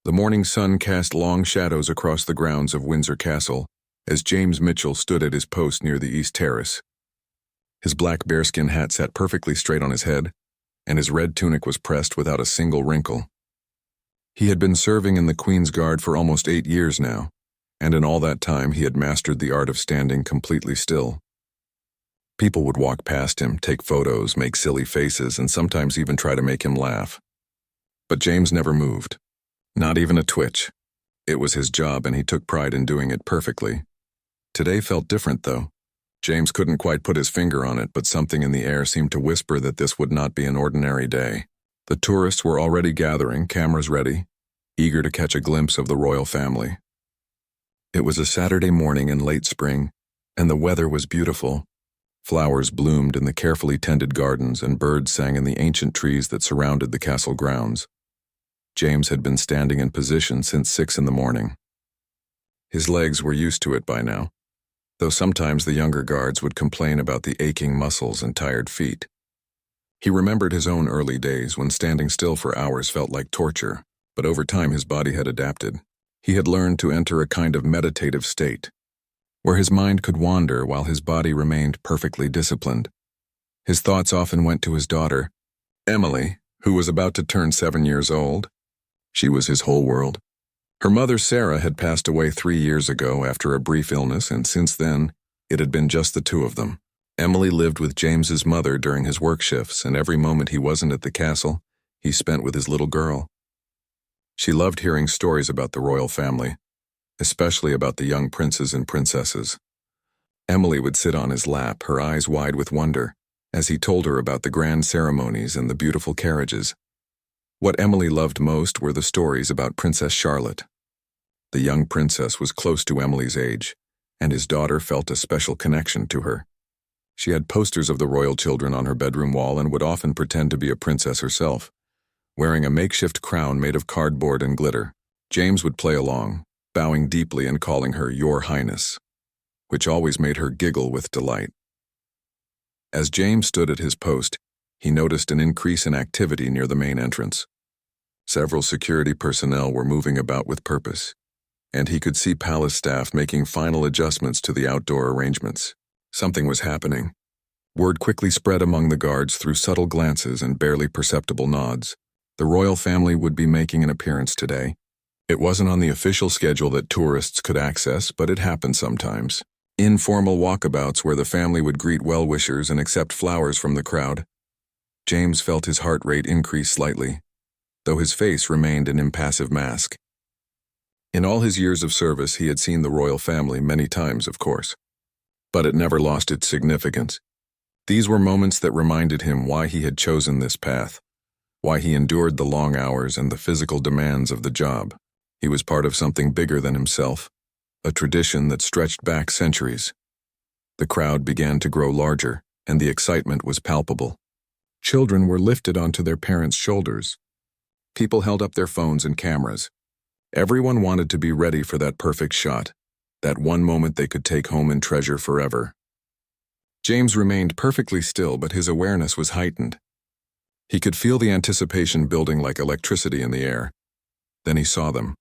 The morning sun cast long shadows across the grounds of Windsor Castle as James Mitchell stood at his post near the East Terrace. His black bearskin hat sat perfectly straight on his head, and his red tunic was pressed without a single wrinkle. He had been serving in the Queen's Guard for almost 8 years now, and in all that time he had mastered the art of standing completely still. People would walk past him, take photos, make silly faces, and sometimes even try to make him laugh. But James never moved. Not even a twitch. It was his job, and he took pride in doing it perfectly. Today felt different, though. James couldn't quite put his finger on it, but something in the air seemed to whisper that this would not be an ordinary day. The tourists were already gathering, cameras ready, eager to catch a glimpse of the royal family. It was a Saturday morning in late spring, and the weather was beautiful. Flowers bloomed in the carefully tended gardens, and birds sang in the ancient trees that surrounded the castle grounds. James had been standing in position since 6 in the morning. His legs were used to it by now, though sometimes the younger guards would complain about the aching muscles and tired feet. He remembered his own early days when standing still for hours felt like torture, but over time his body had adapted. He had learned to enter a kind of meditative state, where his mind could wander while his body remained perfectly disciplined. His thoughts often went to his daughter, Emily, who was about to turn 7 years old. She was his whole world. Her mother, Sarah, had passed away 3 years ago after a brief illness, and since then, it had been just the two of them. Emily lived with James's mother during his work shifts, and every moment he wasn't at the castle, he spent with his little girl. She loved hearing stories about the royal family, especially about the young princes and princesses. Emily would sit on his lap, her eyes wide with wonder, as he told her about the grand ceremonies and the beautiful carriages. What Emily loved most were the stories about Princess Charlotte. The young princess was close to Emily's age, and his daughter felt a special connection to her. She had posters of the royal children on her bedroom wall and would often pretend to be a princess herself, wearing a makeshift crown made of cardboard and glitter. James would play along, bowing deeply and calling her Your Highness, which always made her giggle with delight. As James stood at his post, he noticed an increase in activity near the main entrance. Several security personnel were moving about with purpose, and he could see palace staff making final adjustments to the outdoor arrangements. Something was happening. Word quickly spread among the guards through subtle glances and barely perceptible nods. The royal family would be making an appearance today. It wasn't on the official schedule that tourists could access, but it happened sometimes. Informal walkabouts where the family would greet well-wishers and accept flowers from the crowd. James felt his heart rate increase slightly, though his face remained an impassive mask. In all his years of service, he had seen the royal family many times, of course, but it never lost its significance. These were moments that reminded him why he had chosen this path, why he endured the long hours and the physical demands of the job. He was part of something bigger than himself, a tradition that stretched back centuries. The crowd began to grow larger, and the excitement was palpable. Children were lifted onto their parents' shoulders. People held up their phones and cameras. Everyone wanted to be ready for that perfect shot, that one moment they could take home and treasure forever. James remained perfectly still, but his awareness was heightened. He could feel the anticipation building like electricity in the air. Then he saw them.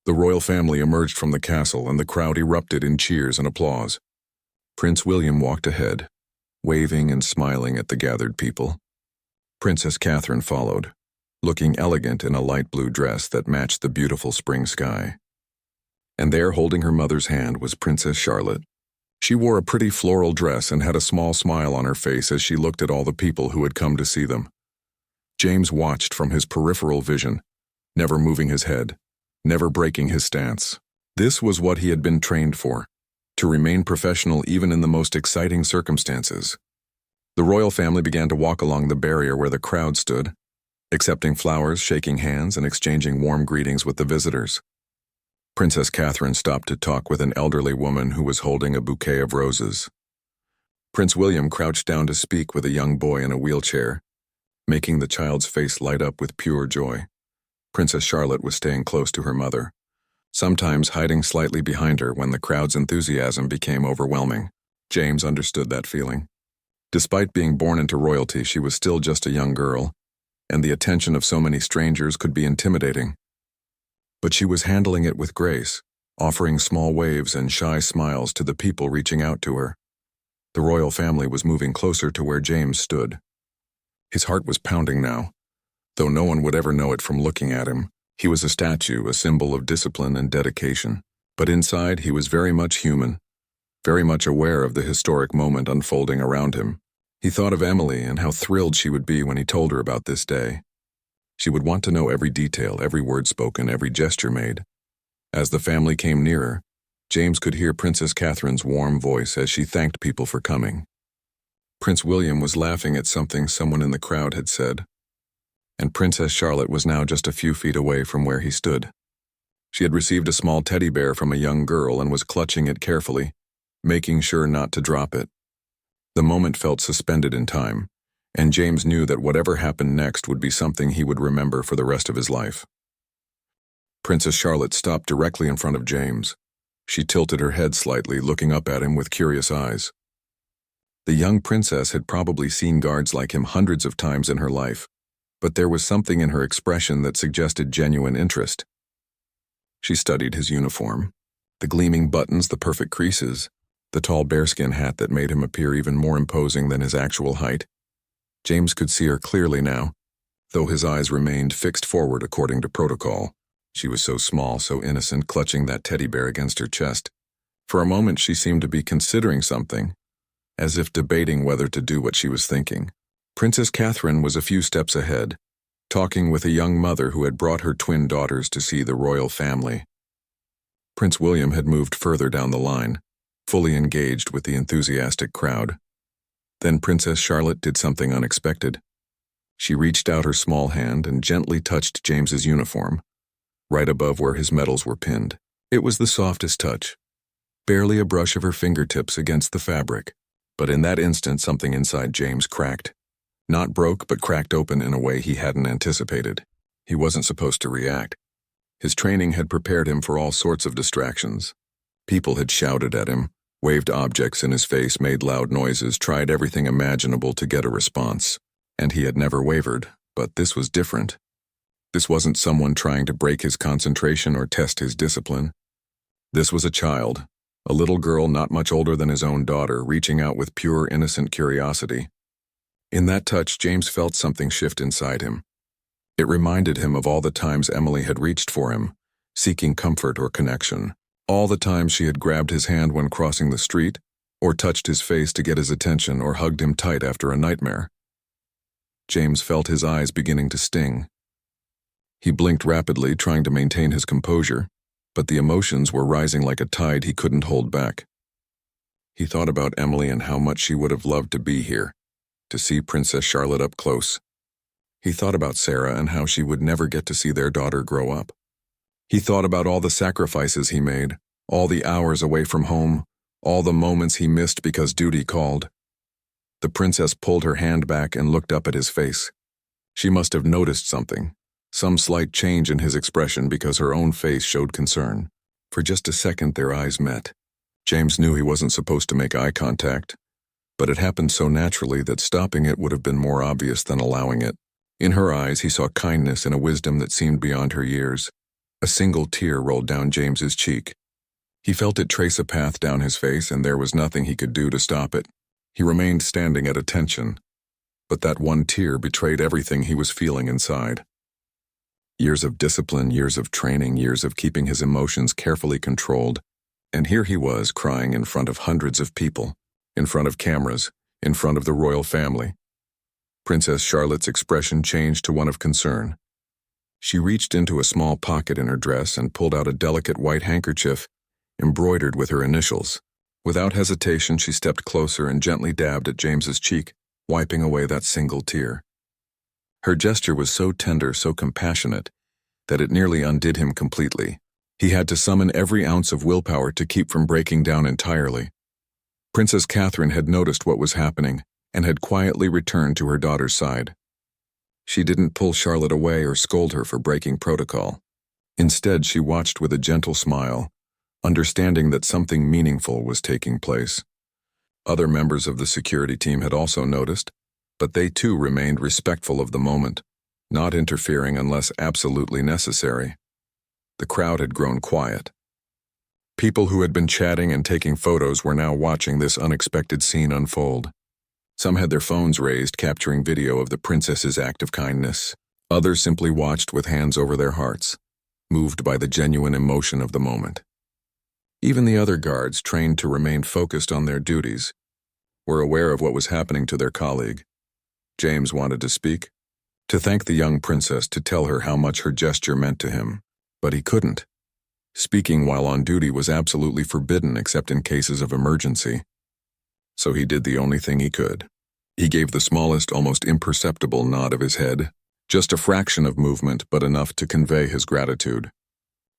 The royal family emerged from the castle, and the crowd erupted in cheers and applause. Prince William walked ahead, waving and smiling at the gathered people. Princess Catherine followed, looking elegant in a light blue dress that matched the beautiful spring sky. And there, holding her mother's hand, was Princess Charlotte. She wore a pretty floral dress and had a small smile on her face as she looked at all the people who had come to see them. James watched from his peripheral vision, never moving his head, never breaking his stance. This was what he had been trained for, to remain professional even in the most exciting circumstances. The royal family began to walk along the barrier where the crowd stood, accepting flowers, shaking hands, and exchanging warm greetings with the visitors. Princess Catherine stopped to talk with an elderly woman who was holding a bouquet of roses. Prince William crouched down to speak with a young boy in a wheelchair, making the child's face light up with pure joy. Princess Charlotte was staying close to her mother, sometimes hiding slightly behind her when the crowd's enthusiasm became overwhelming. James understood that feeling. Despite being born into royalty, she was still just a young girl, and the attention of so many strangers could be intimidating. But she was handling it with grace, offering small waves and shy smiles to the people reaching out to her. The royal family was moving closer to where James stood. His heart was pounding now. Though no one would ever know it from looking at him, he was a statue, a symbol of discipline and dedication. But inside, he was very much human, very much aware of the historic moment unfolding around him. He thought of Emily and how thrilled she would be when he told her about this day. She would want to know every detail, every word spoken, every gesture made. As the family came nearer, James could hear Princess Catherine's warm voice as she thanked people for coming. Prince William was laughing at something someone in the crowd had said, and Princess Charlotte was now just a few feet away from where he stood. She had received a small teddy bear from a young girl and was clutching it carefully, making sure not to drop it. The moment felt suspended in time, and James knew that whatever happened next would be something he would remember for the rest of his life. Princess Charlotte stopped directly in front of James. She tilted her head slightly, looking up at him with curious eyes. The young princess had probably seen guards like him hundreds of times in her life, but there was something in her expression that suggested genuine interest. She studied his uniform, the gleaming buttons, the perfect creases, the tall bearskin hat that made him appear even more imposing than his actual height. James could see her clearly now, though his eyes remained fixed forward according to protocol. She was so small, so innocent, clutching that teddy bear against her chest. For a moment she seemed to be considering something, as if debating whether to do what she was thinking. Princess Catherine was a few steps ahead, talking with a young mother who had brought her twin daughters to see the royal family. Prince William had moved further down the line, fully engaged with the enthusiastic crowd. Then Princess Charlotte did something unexpected. She reached out her small hand and gently touched James's uniform, right above where his medals were pinned. It was the softest touch, barely a brush of her fingertips against the fabric. But in that instant, something inside James cracked. Not broke, but cracked open in a way he hadn't anticipated. He wasn't supposed to react. His training had prepared him for all sorts of distractions. People had shouted at him, waved objects in his face, made loud noises, tried everything imaginable to get a response. And he had never wavered, but this was different. This wasn't someone trying to break his concentration or test his discipline. This was a child, a little girl not much older than his own daughter, reaching out with pure, innocent curiosity. In that touch, James felt something shift inside him. It reminded him of all the times Emily had reached for him, seeking comfort or connection. All the times she had grabbed his hand when crossing the street, or touched his face to get his attention, or hugged him tight after a nightmare. James felt his eyes beginning to sting. He blinked rapidly, trying to maintain his composure, but the emotions were rising like a tide he couldn't hold back. He thought about Emily and how much she would have loved to be here, to see Princess Charlotte up close. He thought about Sarah and how she would never get to see their daughter grow up. He thought about all the sacrifices he made, all the hours away from home, all the moments he missed because duty called. The princess pulled her hand back and looked up at his face. She must have noticed something, some slight change in his expression, because her own face showed concern. For just a second their eyes met. James knew he wasn't supposed to make eye contact, but it happened so naturally that stopping it would have been more obvious than allowing it. In her eyes he saw kindness and a wisdom that seemed beyond her years. A single tear rolled down James's cheek. He felt it trace a path down his face, and there was nothing he could do to stop it. He remained standing at attention, but that one tear betrayed everything he was feeling inside. Years of discipline, years of training, years of keeping his emotions carefully controlled, and here he was crying in front of hundreds of people, in front of cameras, in front of the royal family. Princess Charlotte's expression changed to one of concern. She reached into a small pocket in her dress and pulled out a delicate white handkerchief embroidered with her initials. Without hesitation, she stepped closer and gently dabbed at James's cheek, wiping away that single tear. Her gesture was so tender, so compassionate, that it nearly undid him completely. He had to summon every ounce of willpower to keep from breaking down entirely. Princess Catherine had noticed what was happening and had quietly returned to her daughter's side. She didn't pull Charlotte away or scold her for breaking protocol. Instead, she watched with a gentle smile, understanding that something meaningful was taking place. Other members of the security team had also noticed, but they too remained respectful of the moment, not interfering unless absolutely necessary. The crowd had grown quiet. People who had been chatting and taking photos were now watching this unexpected scene unfold. Some had their phones raised, capturing video of the princess's act of kindness. Others simply watched with hands over their hearts, moved by the genuine emotion of the moment. Even the other guards, trained to remain focused on their duties, were aware of what was happening to their colleague. James wanted to speak, to thank the young princess, to tell her how much her gesture meant to him, but he couldn't. Speaking while on duty was absolutely forbidden except in cases of emergency. So he did the only thing he could. He gave the smallest, almost imperceptible nod of his head, just a fraction of movement, but enough to convey his gratitude.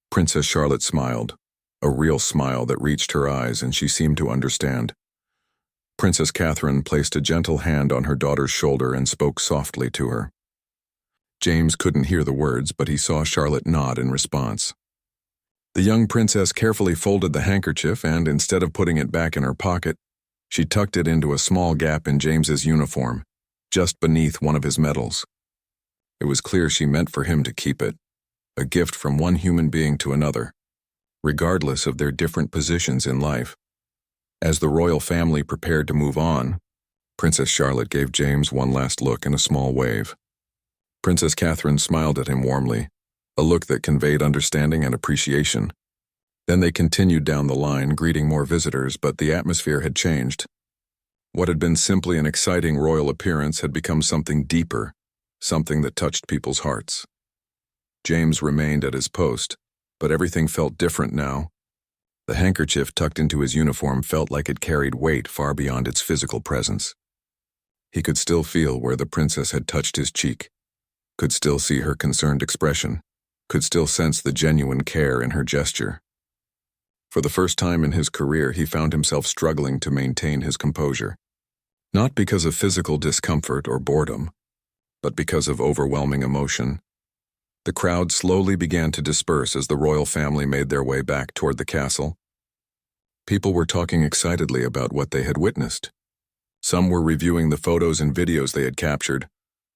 Princess Charlotte smiled, a real smile that reached her eyes, and she seemed to understand. Princess Catherine placed a gentle hand on her daughter's shoulder and spoke softly to her. James couldn't hear the words, but he saw Charlotte nod in response. The young princess carefully folded the handkerchief and, instead of putting it back in her pocket, she tucked it into a small gap in James's uniform, just beneath one of his medals. It was clear she meant for him to keep it, a gift from one human being to another, regardless of their different positions in life. As the royal family prepared to move on, Princess Charlotte gave James one last look and a small wave. Princess Catherine smiled at him warmly, a look that conveyed understanding and appreciation. Then they continued down the line, greeting more visitors, but the atmosphere had changed. What had been simply an exciting royal appearance had become something deeper, something that touched people's hearts. James remained at his post, but everything felt different now. The handkerchief tucked into his uniform felt like it carried weight far beyond its physical presence. He could still feel where the princess had touched his cheek, could still see her concerned expression, could still sense the genuine care in her gesture. For the first time in his career, he found himself struggling to maintain his composure. Not because of physical discomfort or boredom, but because of overwhelming emotion. The crowd slowly began to disperse as the royal family made their way back toward the castle. People were talking excitedly about what they had witnessed. Some were reviewing the photos and videos they had captured,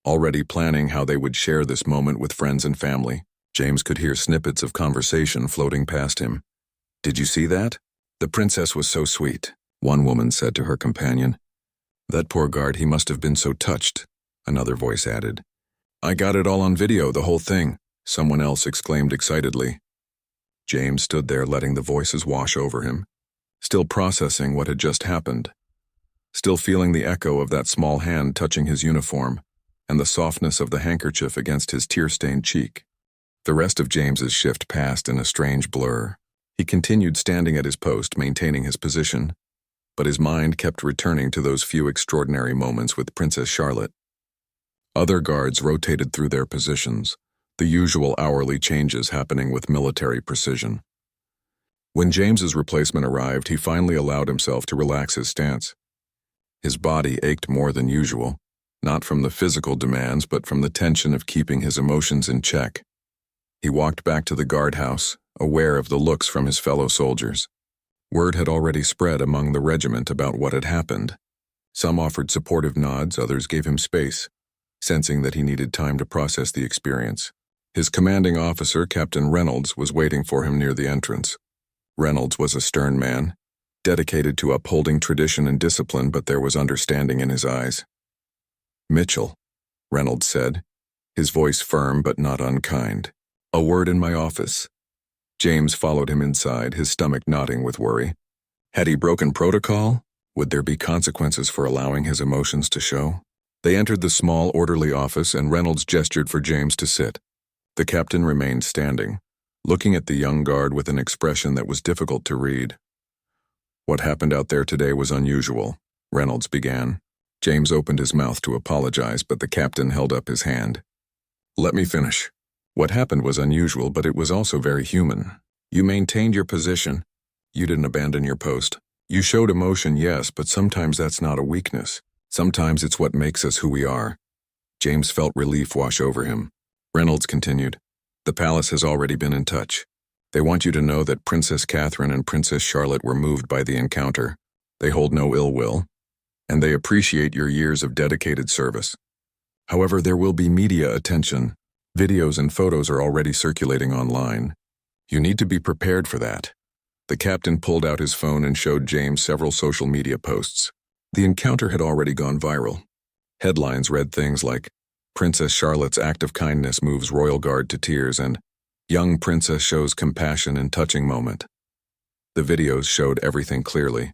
already planning how they would share this moment with friends and family. James could hear snippets of conversation floating past him. "Did you see that? The princess was so sweet," one woman said to her companion. "That poor guard, he must have been so touched," another voice added. "I got it all on video, the whole thing," someone else exclaimed excitedly. James stood there letting the voices wash over him, still processing what had just happened, still feeling the echo of that small hand touching his uniform and the softness of the handkerchief against his tear-stained cheek. The rest of James's shift passed in a strange blur. He continued standing at his post, maintaining his position, but his mind kept returning to those few extraordinary moments with Princess Charlotte. Other guards rotated through their positions, the usual hourly changes happening with military precision. When James's replacement arrived, he finally allowed himself to relax his stance. His body ached more than usual, not from the physical demands, but from the tension of keeping his emotions in check. He walked back to the guardhouse, aware of the looks from his fellow soldiers. Word had already spread among the regiment about what had happened. Some offered supportive nods, others gave him space, sensing that he needed time to process the experience. His commanding officer, Captain Reynolds, was waiting for him near the entrance. Reynolds was a stern man, dedicated to upholding tradition and discipline, but there was understanding in his eyes. "Mitchell," Reynolds said, his voice firm but not unkind. "A word in my office." James followed him inside, his stomach knotting with worry. Had he broken protocol? Would there be consequences for allowing his emotions to show? They entered the small, orderly office, and Reynolds gestured for James to sit. The captain remained standing, looking at the young guard with an expression that was difficult to read. "What happened out there today was unusual," Reynolds began. James opened his mouth to apologize, but the captain held up his hand. "Let me finish. What happened was unusual, but it was also very human. You maintained your position. You didn't abandon your post. You showed emotion, yes, but sometimes that's not a weakness. Sometimes it's what makes us who we are." James felt relief wash over him. Reynolds continued, "The palace has already been in touch. They want you to know that Princess Catherine and Princess Charlotte were moved by the encounter. They hold no ill will, and they appreciate your years of dedicated service. However, there will be media attention. Videos and photos are already circulating online. You need to be prepared for that. The captain pulled out his phone and showed James several social media posts. The encounter had already gone viral. Headlines read things like, Princess Charlotte's act of kindness moves royal guard to tears, and young princess shows compassion in touching moment. The videos showed everything clearly.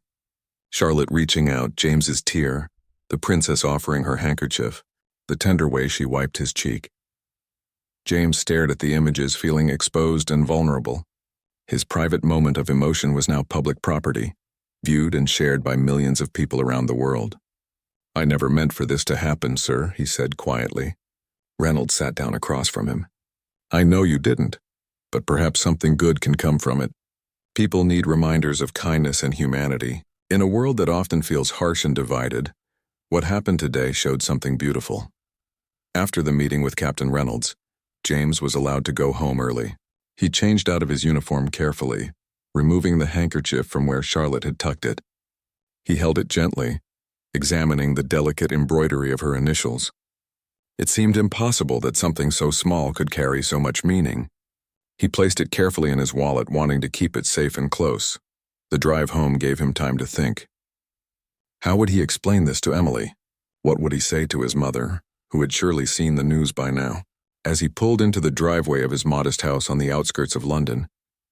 Charlotte reaching out, James's tear, the princess offering her handkerchief, the tender way she wiped his cheek. James stared at the images, feeling exposed and vulnerable. His private moment of emotion was now public property, viewed and shared by millions of people around the world. I never meant for this to happen, sir, he said quietly. Reynolds sat down across from him. I know you didn't, but perhaps something good can come from it. People need reminders of kindness and humanity. In a world that often feels harsh and divided, what happened today showed something beautiful. After the meeting with Captain Reynolds, James was allowed to go home early. He changed out of his uniform carefully, removing the handkerchief from where Charlotte had tucked it. He held it gently, examining the delicate embroidery of her initials. It seemed impossible that something so small could carry so much meaning. He placed it carefully in his wallet, wanting to keep it safe and close. The drive home gave him time to think. How would he explain this to Emily? What would he say to his mother, who had surely seen the news by now? As he pulled into the driveway of his modest house on the outskirts of London,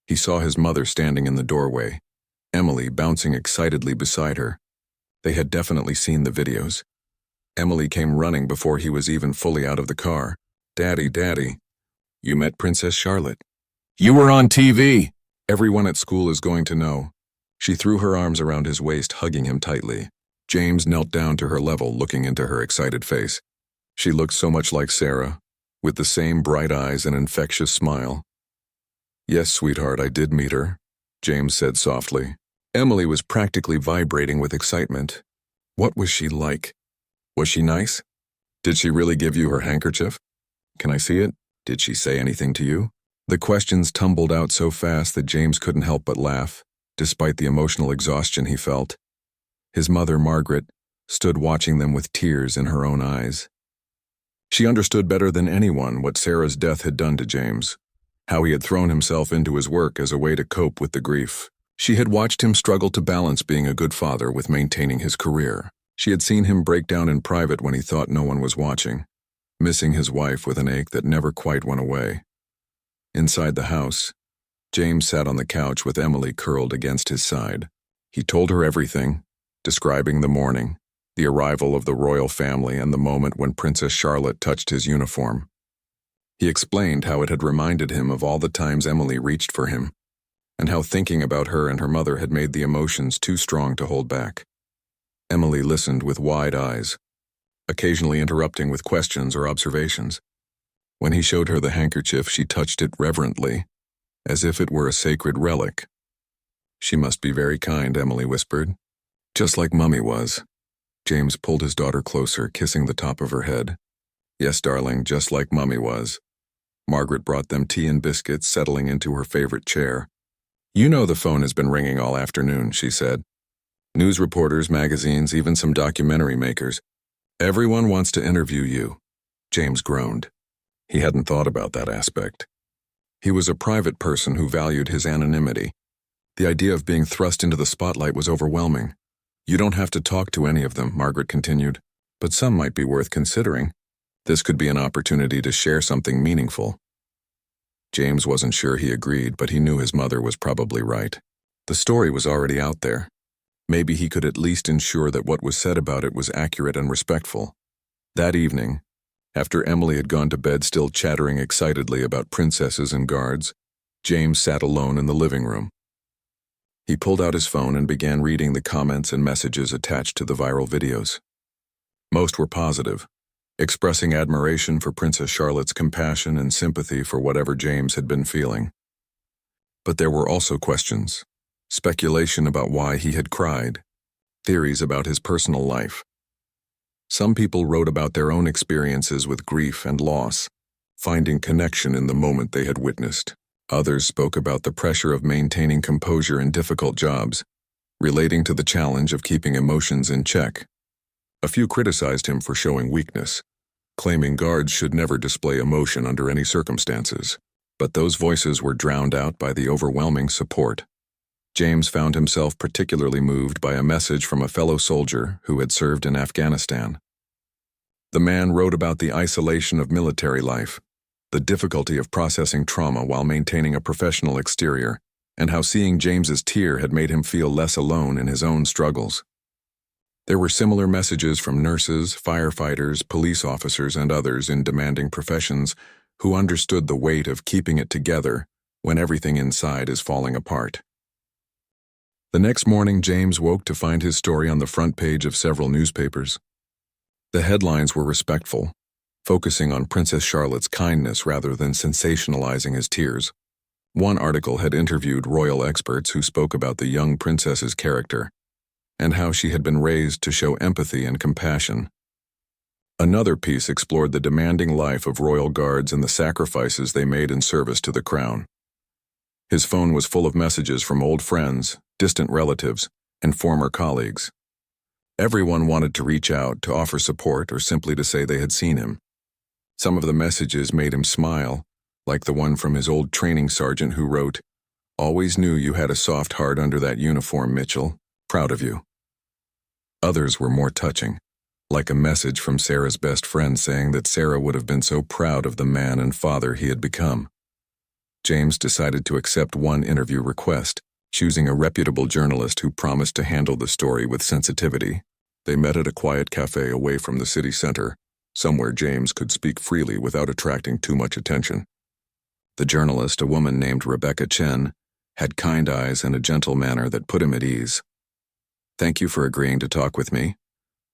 he saw his mother standing in the doorway, Emily bouncing excitedly beside her. They had definitely seen the videos. Emily came running before he was even fully out of the car. Daddy, Daddy, you met Princess Charlotte. You were on TV. Everyone at school is going to know. She threw her arms around his waist, hugging him tightly. James knelt down to her level, looking into her excited face. She looked so much like Sarah, with the same bright eyes and infectious smile. Yes, sweetheart, I did meet her, James said softly. Emily was practically vibrating with excitement. What was she like? Was she nice? Did she really give you her handkerchief? Can I see it? Did she say anything to you? The questions tumbled out so fast that James couldn't help but laugh, despite the emotional exhaustion he felt. His mother, Margaret, stood watching them with tears in her own eyes. She understood better than anyone what Sarah's death had done to James, how he had thrown himself into his work as a way to cope with the grief. She had watched him struggle to balance being a good father with maintaining his career. She had seen him break down in private when he thought no one was watching, missing his wife with an ache that never quite went away. Inside the house, James sat on the couch with Emily curled against his side. He told her everything, describing the morning, the arrival of the royal family, and the moment when Princess Charlotte touched his uniform. He explained how it had reminded him of all the times Emily reached for him, and how thinking about her and her mother had made the emotions too strong to hold back. Emily listened with wide eyes, occasionally interrupting with questions or observations. When he showed her the handkerchief, she touched it reverently, as if it were a sacred relic. She must be very kind, Emily whispered. Just like Mummy was. James pulled his daughter closer, kissing the top of her head. Yes, darling, just like Mummy was. Margaret brought them tea and biscuits, settling into her favorite chair. You know the phone has been ringing all afternoon, she said. News reporters, magazines, even some documentary makers. Everyone wants to interview you. James groaned. He hadn't thought about that aspect. He was a private person who valued his anonymity. The idea of being thrust into the spotlight was overwhelming. You don't have to talk to any of them, Margaret continued, but some might be worth considering. This could be an opportunity to share something meaningful. James wasn't sure he agreed, but he knew his mother was probably right. The story was already out there. Maybe he could at least ensure that what was said about it was accurate and respectful. That evening, after Emily had gone to bed still chattering excitedly about princesses and guards, James sat alone in the living room. He pulled out his phone and began reading the comments and messages attached to the viral videos. Most were positive, expressing admiration for Princess Charlotte's compassion and sympathy for whatever James had been feeling. But there were also questions, speculation about why he had cried, theories about his personal life. Some people wrote about their own experiences with grief and loss, finding connection in the moment they had witnessed. Others spoke about the pressure of maintaining composure in difficult jobs, relating to the challenge of keeping emotions in check. A few criticized him for showing weakness, claiming guards should never display emotion under any circumstances. But those voices were drowned out by the overwhelming support. James found himself particularly moved by a message from a fellow soldier who had served in Afghanistan. The man wrote about the isolation of military life, the difficulty of processing trauma while maintaining a professional exterior, and how seeing James's tear had made him feel less alone in his own struggles. There were similar messages from nurses, firefighters, police officers, and others in demanding professions who understood the weight of keeping it together when everything inside is falling apart. The next morning, James woke to find his story on the front page of several newspapers. The headlines were respectful, focusing on Princess Charlotte's kindness rather than sensationalizing his tears. One article had interviewed royal experts who spoke about the young princess's character and how she had been raised to show empathy and compassion. Another piece explored the demanding life of royal guards and the sacrifices they made in service to the crown. His phone was full of messages from old friends, distant relatives, and former colleagues. Everyone wanted to reach out to offer support or simply to say they had seen him. Some of the messages made him smile, like the one from his old training sergeant who wrote, "Always knew you had a soft heart under that uniform, Mitchell. Proud of you." Others were more touching, like a message from Sarah's best friend saying that Sarah would have been so proud of the man and father he had become. James decided to accept one interview request, choosing a reputable journalist who promised to handle the story with sensitivity. They met at a quiet cafe away from the city center, somewhere James could speak freely without attracting too much attention. The journalist, a woman named Rebecca Chen, had kind eyes and a gentle manner that put him at ease. "Thank you for agreeing to talk with me,"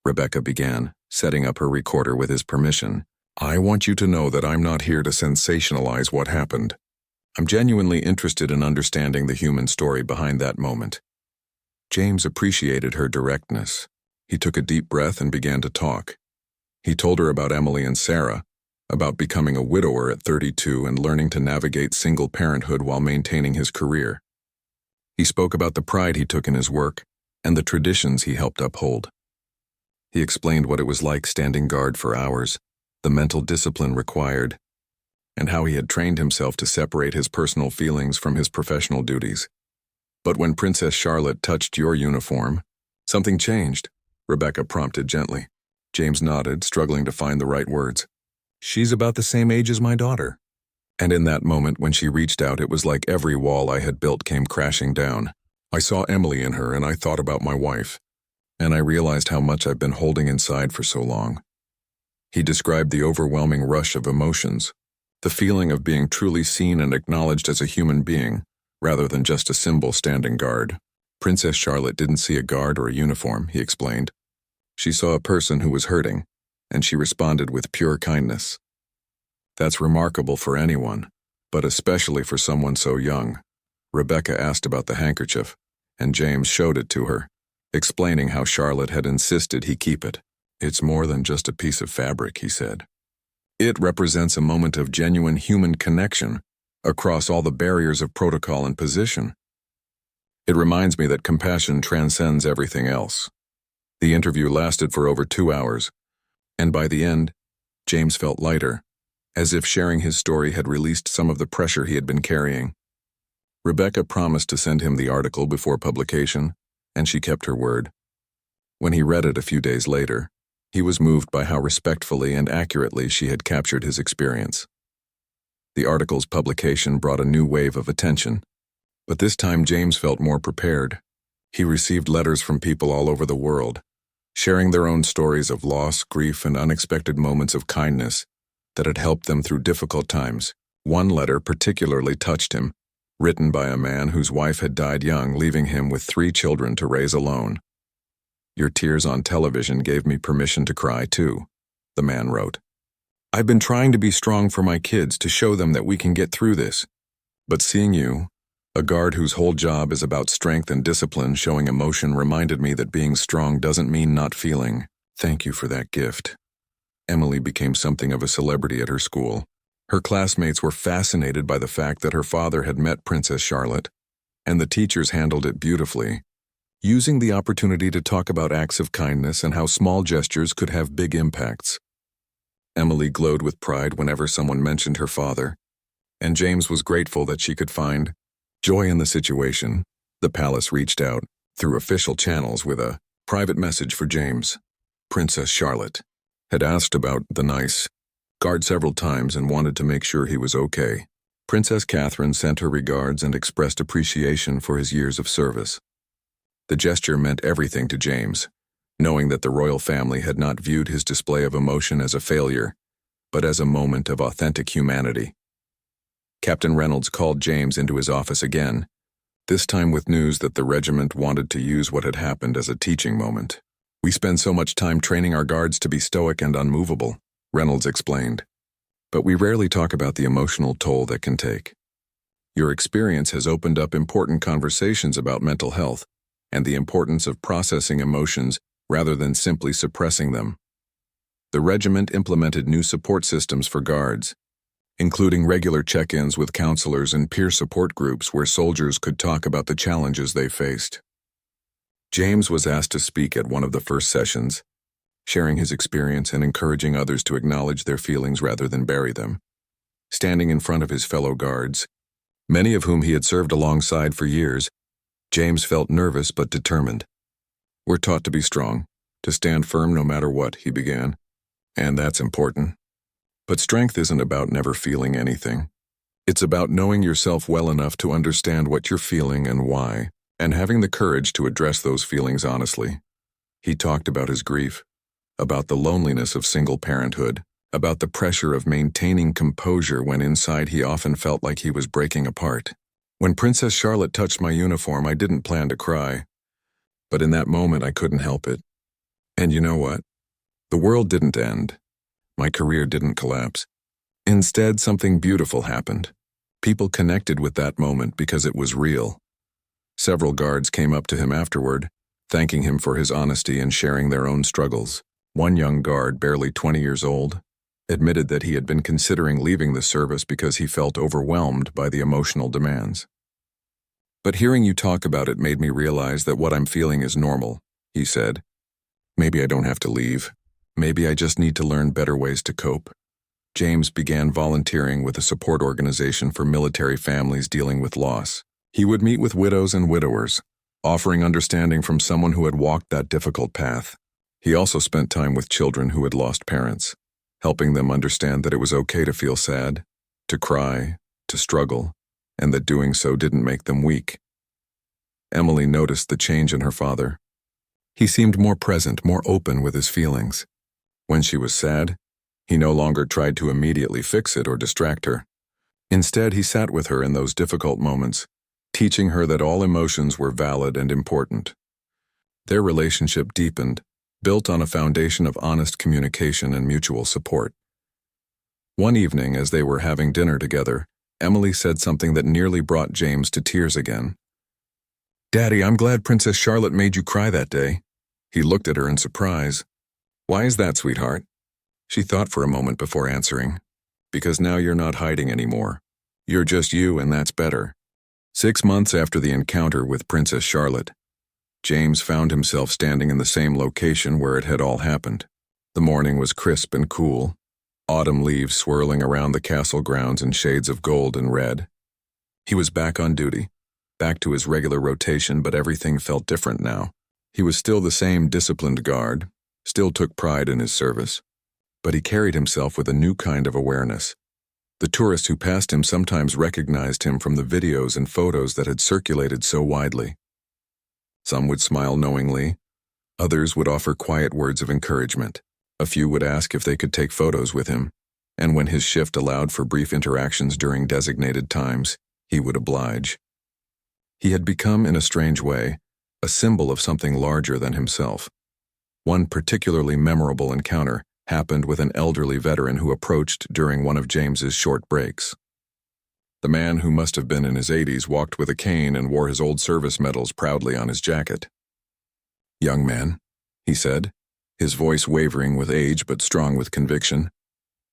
Rebecca began, setting up her recorder with his permission. "I want you to know that I'm not here to sensationalize what happened. I'm genuinely interested in understanding the human story behind that moment." James appreciated her directness. He took a deep breath and began to talk. He told her about Emily and Sarah, about becoming a widower at 32 and learning to navigate single parenthood while maintaining his career. He spoke about the pride he took in his work and the traditions he helped uphold. He explained what it was like standing guard for hours, the mental discipline required, and how he had trained himself to separate his personal feelings from his professional duties. "But when Princess Charlotte touched your uniform, something changed," Rebecca prompted gently. James nodded, struggling to find the right words. "She's about the same age as my daughter." And in that moment when she reached out, it was like every wall I had built came crashing down. I saw Emily in her and I thought about my wife, and I realized how much I've been holding inside for so long. He described the overwhelming rush of emotions, the feeling of being truly seen and acknowledged as a human being, rather than just a symbol standing guard. Princess Charlotte didn't see a guard or a uniform, he explained. She saw a person who was hurting, and she responded with pure kindness. That's remarkable for anyone, but especially for someone so young. Rebecca asked about the handkerchief, and James showed it to her, explaining how Charlotte had insisted he keep it. "It's more than just a piece of fabric," he said. "It represents a moment of genuine human connection across all the barriers of protocol and position. It reminds me that compassion transcends everything else." The interview lasted for over 2 hours, and by the end, James felt lighter, as if sharing his story had released some of the pressure he had been carrying. Rebecca promised to send him the article before publication, and she kept her word. When he read it a few days later, he was moved by how respectfully and accurately she had captured his experience. The article's publication brought a new wave of attention, but this time James felt more prepared. He received letters from people all over the world, sharing their own stories of loss, grief, and unexpected moments of kindness that had helped them through difficult times. One letter particularly touched him, written by a man whose wife had died young, leaving him with 3 children to raise alone. "Your tears on television gave me permission to cry too," the man wrote. "I've been trying to be strong for my kids to show them that we can get through this. But seeing you, a guard whose whole job is about strength and discipline showing emotion, reminded me that being strong doesn't mean not feeling. Thank you for that gift." Emily became something of a celebrity at her school. Her classmates were fascinated by the fact that her father had met Princess Charlotte, and the teachers handled it beautifully, using the opportunity to talk about acts of kindness and how small gestures could have big impacts. Emily glowed with pride whenever someone mentioned her father, and James was grateful that she could find joy in the situation. The palace reached out through official channels with a private message for James. Princess Charlotte had asked about the nice guard several times and wanted to make sure he was okay. Princess Catherine sent her regards and expressed appreciation for his years of service. The gesture meant everything to James, knowing that the royal family had not viewed his display of emotion as a failure, but as a moment of authentic humanity. Captain Reynolds called James into his office again, this time with news that the regiment wanted to use what had happened as a teaching moment. "We spend so much time training our guards to be stoic and unmovable," Reynolds explained, "but we rarely talk about the emotional toll that can take. Your experience has opened up important conversations about mental health and the importance of processing emotions rather than simply suppressing them." The regiment implemented new support systems for guards, including regular check-ins with counselors and peer support groups where soldiers could talk about the challenges they faced. James was asked to speak at one of the first sessions, sharing his experience and encouraging others to acknowledge their feelings rather than bury them. Standing in front of his fellow guards, many of whom he had served alongside for years, James felt nervous but determined. "We're taught to be strong, to stand firm no matter what," he began, "and that's important. But strength isn't about never feeling anything. It's about knowing yourself well enough to understand what you're feeling and why, and having the courage to address those feelings honestly." He talked about his grief, about the loneliness of single parenthood, about the pressure of maintaining composure when inside he often felt like he was breaking apart. "When Princess Charlotte touched my uniform, I didn't plan to cry. But in that moment, I couldn't help it. And you know what? The world didn't end. My career didn't collapse. Instead, something beautiful happened. People connected with that moment because it was real." Several guards came up to him afterward, thanking him for his honesty and sharing their own struggles. One young guard, barely 20 years old, admitted that he had been considering leaving the service because he felt overwhelmed by the emotional demands. "But hearing you talk about it made me realize that what I'm feeling is normal," he said. "Maybe I don't have to leave. Maybe I just need to learn better ways to cope." James began volunteering with a support organization for military families dealing with loss. He would meet with widows and widowers, offering understanding from someone who had walked that difficult path. He also spent time with children who had lost parents, helping them understand that it was okay to feel sad, to cry, to struggle, and that doing so didn't make them weak. Emily noticed the change in her father. He seemed more present, more open with his feelings. When she was sad, he no longer tried to immediately fix it or distract her. Instead, he sat with her in those difficult moments, teaching her that all emotions were valid and important. Their relationship deepened, built on a foundation of honest communication and mutual support. One evening, as they were having dinner together, Emily said something that nearly brought James to tears again. "Daddy, I'm glad Princess Charlotte made you cry that day." He looked at her in surprise. "Why is that, sweetheart?" She thought for a moment before answering. "Because now you're not hiding anymore. You're just you, and that's better." 6 months after the encounter with Princess Charlotte, James found himself standing in the same location where it had all happened. The morning was crisp and cool, autumn leaves swirling around the castle grounds in shades of gold and red. He was back on duty, back to his regular rotation, but everything felt different now. He was still the same disciplined guard, still took pride in his service, but he carried himself with a new kind of awareness. The tourists who passed him sometimes recognized him from the videos and photos that had circulated so widely. Some would smile knowingly, others would offer quiet words of encouragement. A few would ask if they could take photos with him, and when his shift allowed for brief interactions during designated times, he would oblige. He had become, in a strange way, a symbol of something larger than himself. One particularly memorable encounter happened with an elderly veteran who approached during one of James's short breaks. The man, who must have been in his 80s, walked with a cane and wore his old service medals proudly on his jacket. "Young man," he said, his voice wavering with age but strong with conviction,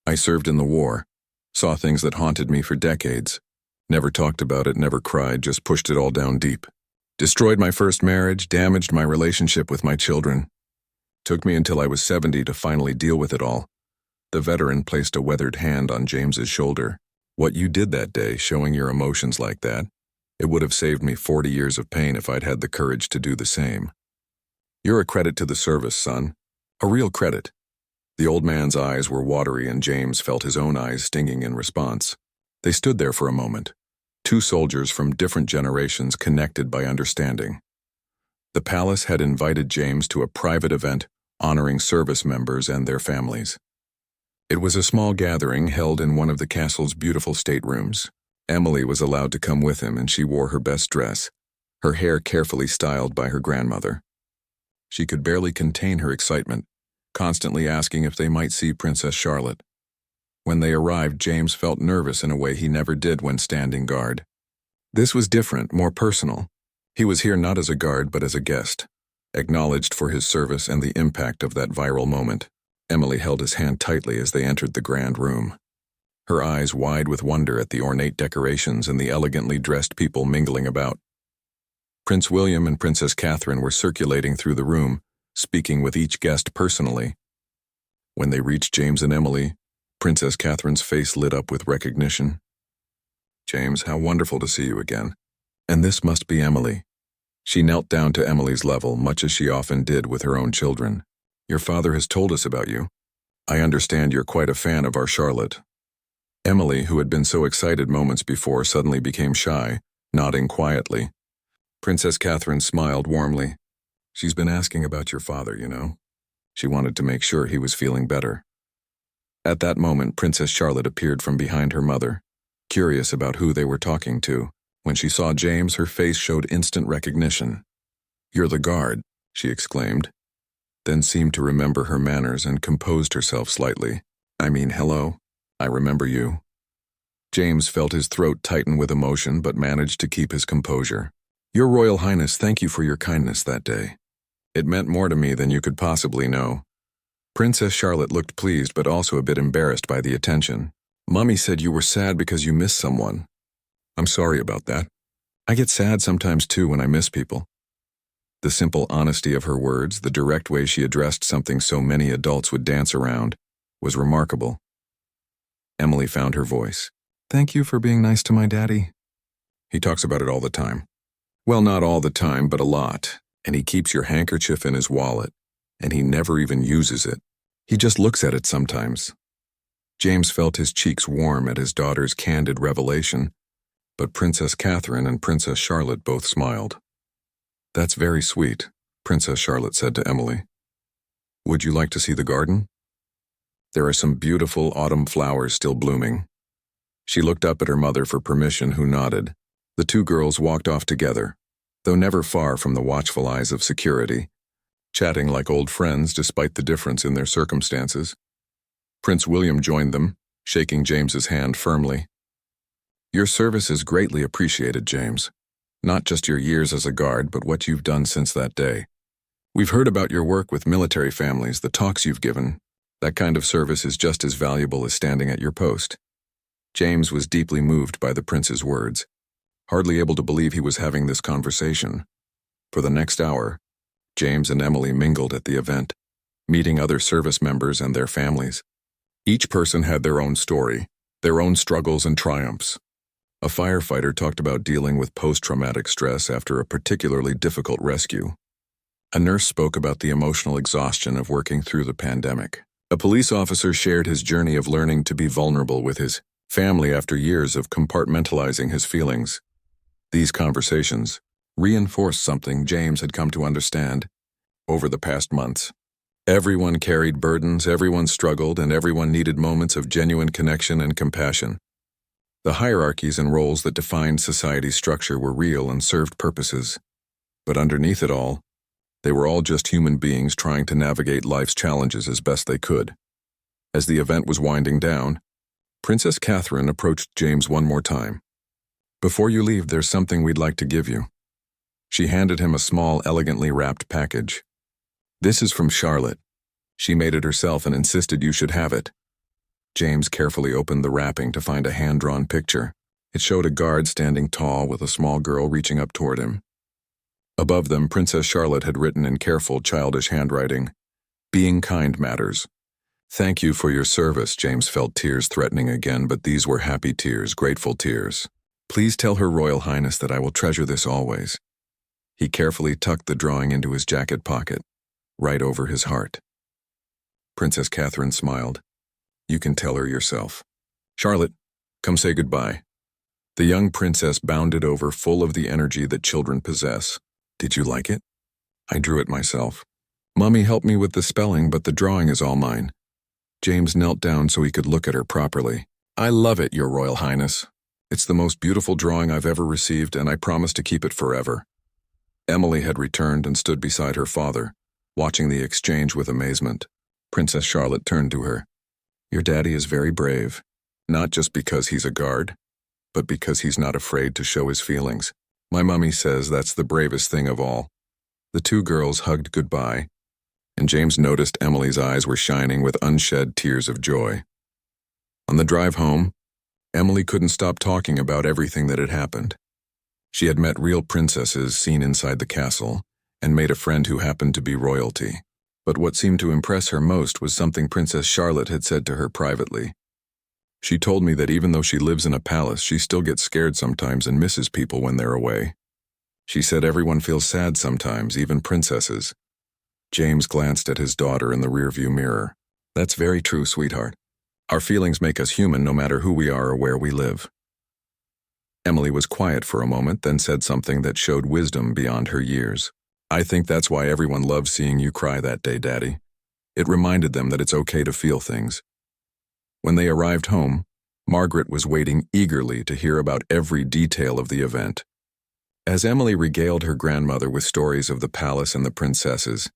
"I served in the war, saw things that haunted me for decades. Never talked about it, never cried, just pushed it all down deep. Destroyed my first marriage, damaged my relationship with my children. Took me until I was 70 to finally deal with it all." The veteran placed a weathered hand on James's shoulder. What you did that day, showing your emotions like that, it would have saved me 40 years of pain if I'd had the courage to do the same. You're a credit to the service, son. A real credit. The old man's eyes were watery and James felt his own eyes stinging in response. They stood there for a moment. Two soldiers from different generations connected by understanding. The palace had invited James to a private event honoring service members and their families. It was a small gathering held in one of the castle's beautiful staterooms. Emily was allowed to come with him and she wore her best dress, her hair carefully styled by her grandmother. She could barely contain her excitement, constantly asking if they might see Princess Charlotte. When they arrived, James felt nervous in a way he never did when standing guard. This was different, more personal. He was here not as a guard but as a guest, acknowledged for his service and the impact of that viral moment. Emily held his hand tightly as they entered the grand room, her eyes wide with wonder at the ornate decorations and the elegantly dressed people mingling about. Prince William and Princess Catherine were circulating through the room, speaking with each guest personally. When they reached James and Emily, Princess Catherine's face lit up with recognition. "James, how wonderful to see you again. And this must be Emily." She knelt down to Emily's level, much as she often did with her own children. "Your father has told us about you. I understand you're quite a fan of our Charlotte." Emily, who had been so excited moments before, suddenly became shy, nodding quietly. Princess Catherine smiled warmly. "She's been asking about your father, you know." She wanted to make sure he was feeling better. At that moment, Princess Charlotte appeared from behind her mother, curious about who they were talking to. When she saw James, her face showed instant recognition. "You're the guard," she exclaimed, then seemed to remember her manners and composed herself slightly. Hello, I remember you." James felt his throat tighten with emotion but managed to keep his composure. "Your Royal Highness, thank you for your kindness that day. It meant more to me than you could possibly know." Princess Charlotte looked pleased but also a bit embarrassed by the attention. "Mummy said you were sad because you missed someone." "I'm sorry about that. I get sad sometimes too when I miss people." The simple honesty of her words, the direct way she addressed something so many adults would dance around, was remarkable. Emily found her voice. "Thank you for being nice to my daddy." "He talks about it all the time." "Well, not all the time, but a lot. And he keeps your handkerchief in his wallet, and he never even uses it. He just looks at it sometimes." James felt his cheeks warm at his daughter's candid revelation, but Princess Catherine and Princess Charlotte both smiled. "That's very sweet," Princess Charlotte said to Emily. "Would you like to see the garden? There are some beautiful autumn flowers still blooming." She looked up at her mother for permission, who nodded. The two girls walked off together, though never far from the watchful eyes of security, chatting like old friends despite the difference in their circumstances. Prince William joined them, shaking James's hand firmly. "Your service is greatly appreciated, James. Not just your years as a guard, but what you've done since that day. We've heard about your work with military families, the talks you've given. That kind of service is just as valuable as standing at your post." James was deeply moved by the prince's words, hardly able to believe he was having this conversation. For the next hour, James and Emily mingled at the event, meeting other service members and their families. Each person had their own story, their own struggles and triumphs. A firefighter talked about dealing with post-traumatic stress after a particularly difficult rescue. A nurse spoke about the emotional exhaustion of working through the pandemic. A police officer shared his journey of learning to be vulnerable with his family after years of compartmentalizing his feelings. These conversations reinforced something James had come to understand over the past months. Everyone carried burdens, everyone struggled, and everyone needed moments of genuine connection and compassion. The hierarchies and roles that defined society's structure were real and served purposes. But underneath it all, they were all just human beings trying to navigate life's challenges as best they could. As the event was winding down, Princess Catherine approached James one more time. "Before you leave, there's something we'd like to give you." She handed him a small, elegantly wrapped package. "This is from Charlotte. She made it herself and insisted you should have it." James carefully opened the wrapping to find a hand-drawn picture. It showed a guard standing tall with a small girl reaching up toward him. Above them, Princess Charlotte had written in careful, childish handwriting, "Being kind matters. Thank you for your service. James felt tears threatening again, but these were happy tears, grateful tears. Please tell Her Royal Highness that I will treasure this always. He carefully tucked the drawing into his jacket pocket, right over his heart. Princess Catherine smiled. You can tell her yourself. Charlotte, come say goodbye. The young princess bounded over, full of the energy that children possess. Did you like it? I drew it myself. Mummy helped me with the spelling, but the drawing is all mine. James knelt down so he could look at her properly. I love it, Your Royal Highness. It's the most beautiful drawing I've ever received, and I promise to keep it forever. Emily had returned and stood beside her father, watching the exchange with amazement. Princess Charlotte turned to her. Your daddy is very brave, not just because he's a guard, but because he's not afraid to show his feelings. My mummy says that's the bravest thing of all. The two girls hugged goodbye, and James noticed Emily's eyes were shining with unshed tears of joy. On the drive home, Emily couldn't stop talking about everything that had happened. She had met real princesses seen inside the castle, and made a friend who happened to be royalty. But what seemed to impress her most was something Princess Charlotte had said to her privately. She told me that even though she lives in a palace, she still gets scared sometimes and misses people when they're away. She said everyone feels sad sometimes, even princesses. James glanced at his daughter in the rearview mirror. That's very true, sweetheart. Our feelings make us human no matter who we are or where we live. Emily was quiet for a moment, then said something that showed wisdom beyond her years. I think that's why everyone loved seeing you cry that day, Daddy. It reminded them that it's okay to feel things. When they arrived home, Margaret was waiting eagerly to hear about every detail of the event. As Emily regaled her grandmother with stories of the palace and the princesses,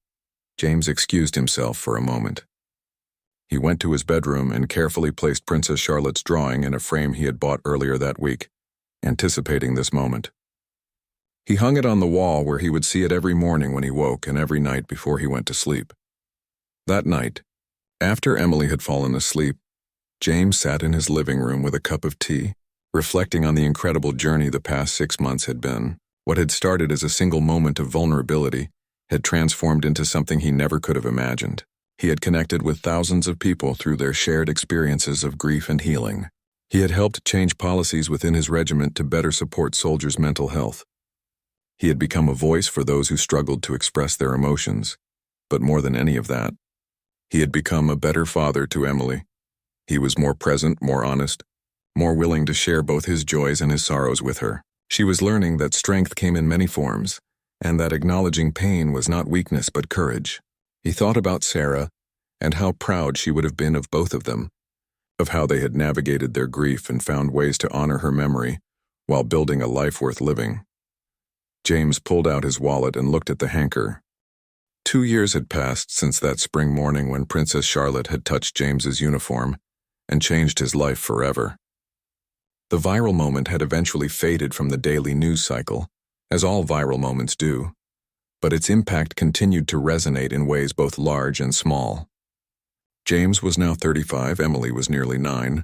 James excused himself for a moment. He went to his bedroom and carefully placed Princess Charlotte's drawing in a frame he had bought earlier that week, anticipating this moment. He hung it on the wall where he would see it every morning when he woke and every night before he went to sleep. That night, after Emily had fallen asleep, James sat in his living room with a cup of tea, reflecting on the incredible journey the past 6 months had been. What had started as a single moment of vulnerability had transformed into something he never could have imagined. He had connected with thousands of people through their shared experiences of grief and healing. He had helped change policies within his regiment to better support soldiers' mental health. He had become a voice for those who struggled to express their emotions. But more than any of that, he had become a better father to Emily. He was more present, more honest, more willing to share both his joys and his sorrows with her. She was learning that strength came in many forms, and that acknowledging pain was not weakness but courage. He thought about Sarah and how proud she would have been of both of them, of how they had navigated their grief and found ways to honor her memory while building a life worth living. James pulled out his wallet and looked at the hanker. 2 years had passed since that spring morning when Princess Charlotte had touched James's uniform and changed his life forever. The viral moment had eventually faded from the daily news cycle, as all viral moments do, but its impact continued to resonate in ways both large and small. James was now 35, Emily was nearly 9,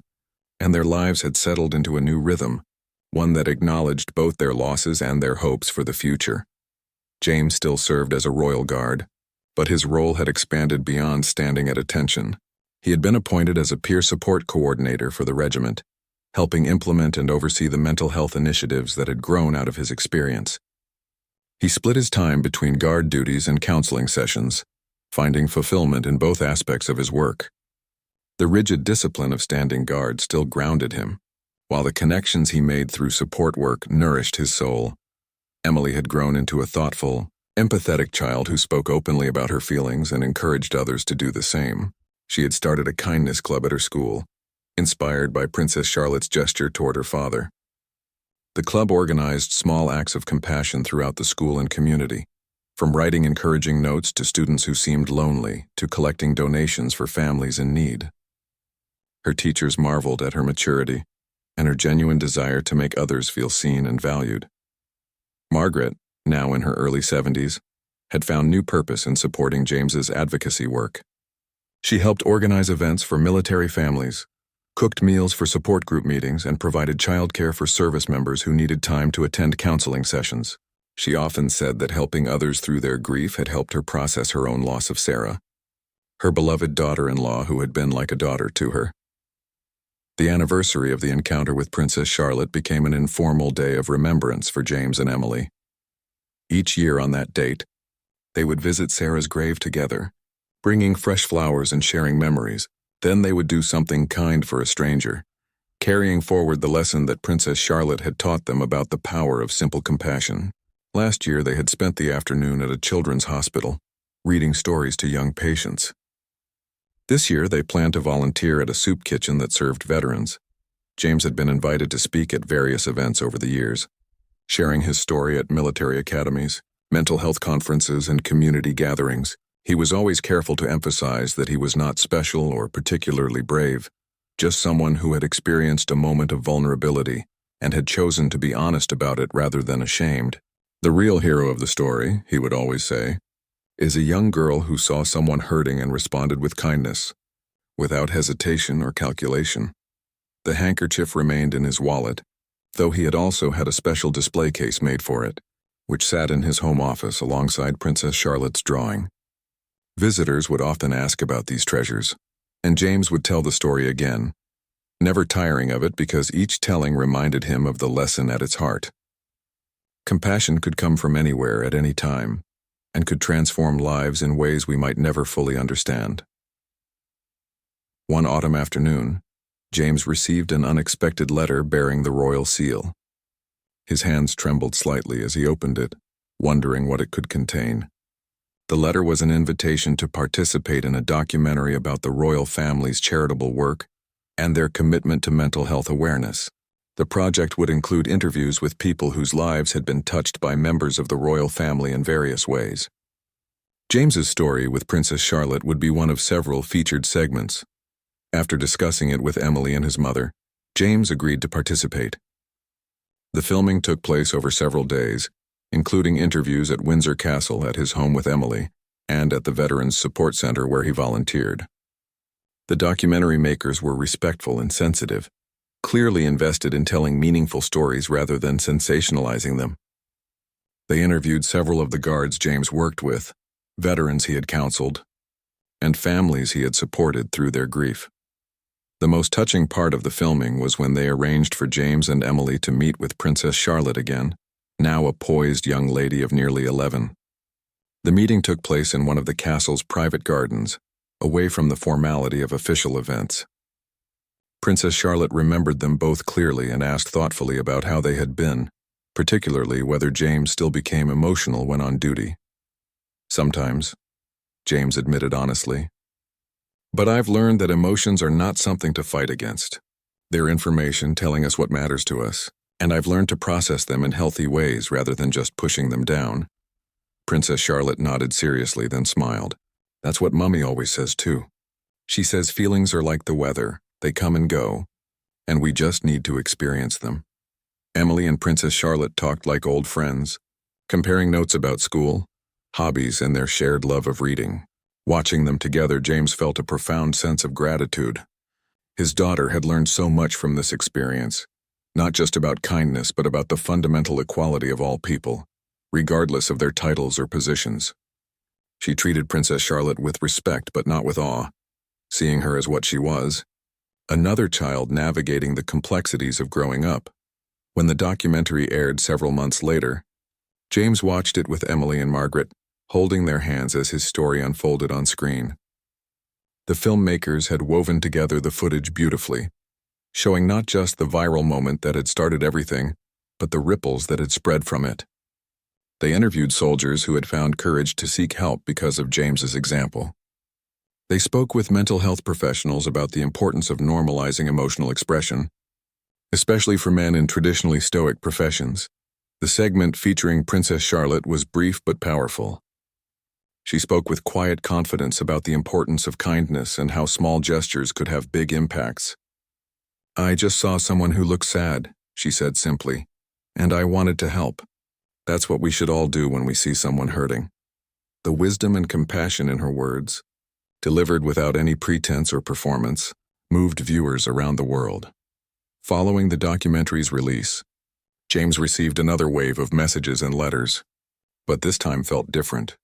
and their lives had settled into a new rhythm, one that acknowledged both their losses and their hopes for the future. James still served as a royal guard, but his role had expanded beyond standing at attention. He had been appointed as a peer support coordinator for the regiment, helping implement and oversee the mental health initiatives that had grown out of his experience. He split his time between guard duties and counseling sessions, finding fulfillment in both aspects of his work. The rigid discipline of standing guard still grounded him, while the connections he made through support work nourished his soul. Emily had grown into a thoughtful, empathetic child who spoke openly about her feelings and encouraged others to do the same. She had started a kindness club at her school, inspired by Princess Charlotte's gesture toward her father. The club organized small acts of compassion throughout the school and community, from writing encouraging notes to students who seemed lonely to collecting donations for families in need. Her teachers marveled at her maturity and her genuine desire to make others feel seen and valued. Margaret, now in her early 70s, had found new purpose in supporting James's advocacy work. She helped organize events for military families, cooked meals for support group meetings, and provided childcare for service members who needed time to attend counseling sessions. She often said that helping others through their grief had helped her process her own loss of Sarah. her beloved daughter-in-law who had been like a daughter to her. The anniversary of the encounter with Princess Charlotte became an informal day of remembrance for James and Emily. Each year on that date, they would visit Sarah's grave together, bringing fresh flowers and sharing memories. Then they would do something kind for a stranger, carrying forward the lesson that Princess Charlotte had taught them about the power of simple compassion. Last year they had spent the afternoon at a children's hospital, reading stories to young patients. This year they planned to volunteer at a soup kitchen that served veterans. James had been invited to speak at various events over the years, sharing his story at military academies, mental health conferences, and community gatherings. He was always careful to emphasize that he was not special or particularly brave, just someone who had experienced a moment of vulnerability and had chosen to be honest about it rather than ashamed. The real hero of the story, he would always say, is a young girl who saw someone hurting and responded with kindness, without hesitation or calculation. The handkerchief remained in his wallet, though he had also had a special display case made for it, which sat in his home office alongside Princess Charlotte's drawing. Visitors would often ask about these treasures, and James would tell the story again, never tiring of it because each telling reminded him of the lesson at its heart. Compassion could come from anywhere at any time, and could transform lives in ways we might never fully understand. One autumn afternoon, James received an unexpected letter bearing the royal seal. His hands trembled slightly as he opened it, wondering what it could contain. The letter was an invitation to participate in a documentary about the royal family's charitable work and their commitment to mental health awareness. The project would include interviews with people whose lives had been touched by members of the royal family in various ways. James's story with Princess Charlotte would be one of several featured segments. After discussing it with Emily and his mother, James agreed to participate. The filming took place over several days, including interviews at Windsor Castle at his home with Emily and at the Veterans Support Center where he volunteered. The documentary makers were respectful and sensitive, clearly invested in telling meaningful stories rather than sensationalizing them. They interviewed several of the guards James worked with, veterans he had counseled, and families he had supported through their grief. The most touching part of the filming was when they arranged for James and Emily to meet with Princess Charlotte again, now a poised young lady of nearly 11. The meeting took place in one of the castle's private gardens, away from the formality of official events. Princess Charlotte remembered them both clearly and asked thoughtfully about how they had been, particularly whether James still became emotional when on duty. Sometimes, James admitted honestly. But I've learned that emotions are not something to fight against. They're information telling us what matters to us, and I've learned to process them in healthy ways rather than just pushing them down. Princess Charlotte nodded seriously, then smiled. That's what Mummy always says too. She says feelings are like the weather. They come and go, and we just need to experience them. Emily and Princess Charlotte talked like old friends, comparing notes about school, hobbies, and their shared love of reading. Watching them together, James felt a profound sense of gratitude. His daughter had learned so much from this experience, not just about kindness, but about the fundamental equality of all people, regardless of their titles or positions. She treated Princess Charlotte with respect but not with awe, seeing her as what she was, another child navigating the complexities of growing up. When the documentary aired several months later, James watched it with Emily and Margaret, holding their hands as his story unfolded on screen. The filmmakers had woven together the footage beautifully, showing not just the viral moment that had started everything, but the ripples that had spread from it. They interviewed soldiers who had found courage to seek help because of James's example. They spoke with mental health professionals about the importance of normalizing emotional expression, especially for men in traditionally stoic professions. The segment featuring Princess Charlotte was brief but powerful. She spoke with quiet confidence about the importance of kindness and how small gestures could have big impacts. I just saw someone who looked sad, she said simply, and I wanted to help. That's what we should all do when we see someone hurting. The wisdom and compassion in her words, delivered without any pretense or performance, moved viewers around the world. Following the documentary's release, James received another wave of messages and letters, but this time felt different.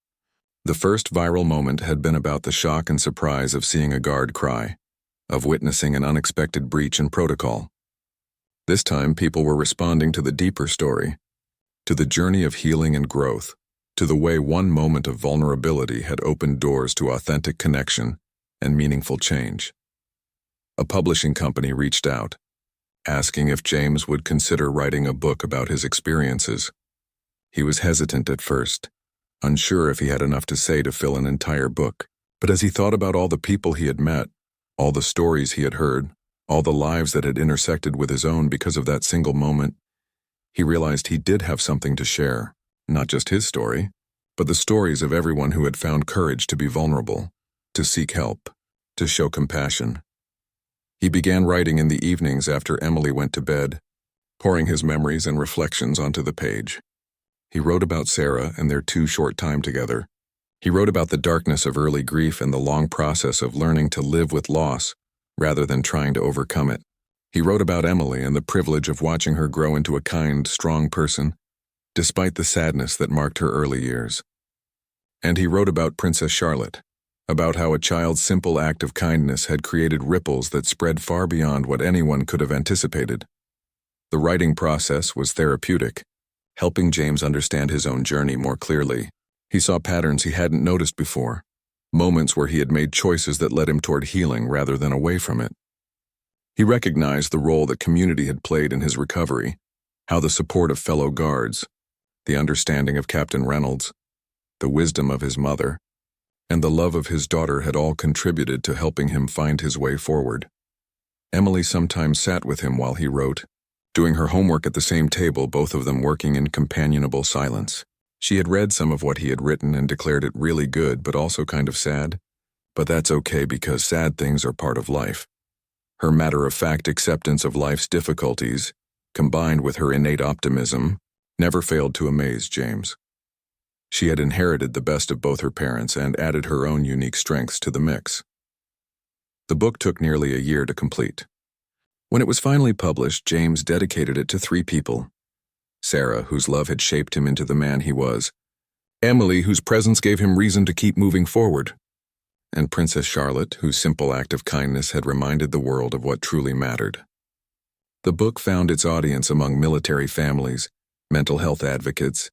The first viral moment had been about the shock and surprise of seeing a guard cry, of witnessing an unexpected breach in protocol. This time, people were responding to the deeper story, to the journey of healing and growth, to the way one moment of vulnerability had opened doors to authentic connection and meaningful change. A publishing company reached out, asking if James would consider writing a book about his experiences. He was hesitant at first, unsure if he had enough to say to fill an entire book. But as he thought about all the people he had met, all the stories he had heard, all the lives that had intersected with his own because of that single moment, he realized he did have something to share, not just his story, but the stories of everyone who had found courage to be vulnerable, to seek help, to show compassion. He began writing in the evenings after Emily went to bed, pouring his memories and reflections onto the page. He wrote about Sarah and their short time together. He wrote about the darkness of early grief and the long process of learning to live with loss rather than trying to overcome it. He wrote about Emily and the privilege of watching her grow into a kind, strong person, despite the sadness that marked her early years. And he wrote about Princess Charlotte, about how a child's simple act of kindness had created ripples that spread far beyond what anyone could have anticipated. The writing process was therapeutic, helping James understand his own journey more clearly. He saw patterns he hadn't noticed before, moments where he had made choices that led him toward healing rather than away from it. He recognized the role that community had played in his recovery, how the support of fellow guards, the understanding of Captain Reynolds, the wisdom of his mother, and the love of his daughter had all contributed to helping him find his way forward. Emily sometimes sat with him while he wrote, doing her homework at the same table, both of them working in companionable silence. She had read some of what he had written and declared it really good, but also kind of sad. But that's okay because sad things are part of life. Her matter-of-fact acceptance of life's difficulties, combined with her innate optimism, never failed to amaze James. She had inherited the best of both her parents and added her own unique strengths to the mix. The book took nearly a year to complete. When it was finally published, James dedicated it to 3 people. Sarah, whose love had shaped him into the man he was. Emily, whose presence gave him reason to keep moving forward. And Princess Charlotte, whose simple act of kindness had reminded the world of what truly mattered. The book found its audience among military families, mental health advocates,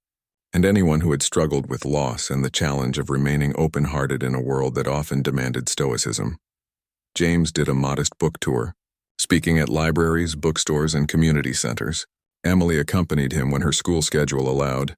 and anyone who had struggled with loss and the challenge of remaining open-hearted in a world that often demanded stoicism. James did a modest book tour, speaking at libraries, bookstores, and community centers. Emily accompanied him when her school schedule allowed,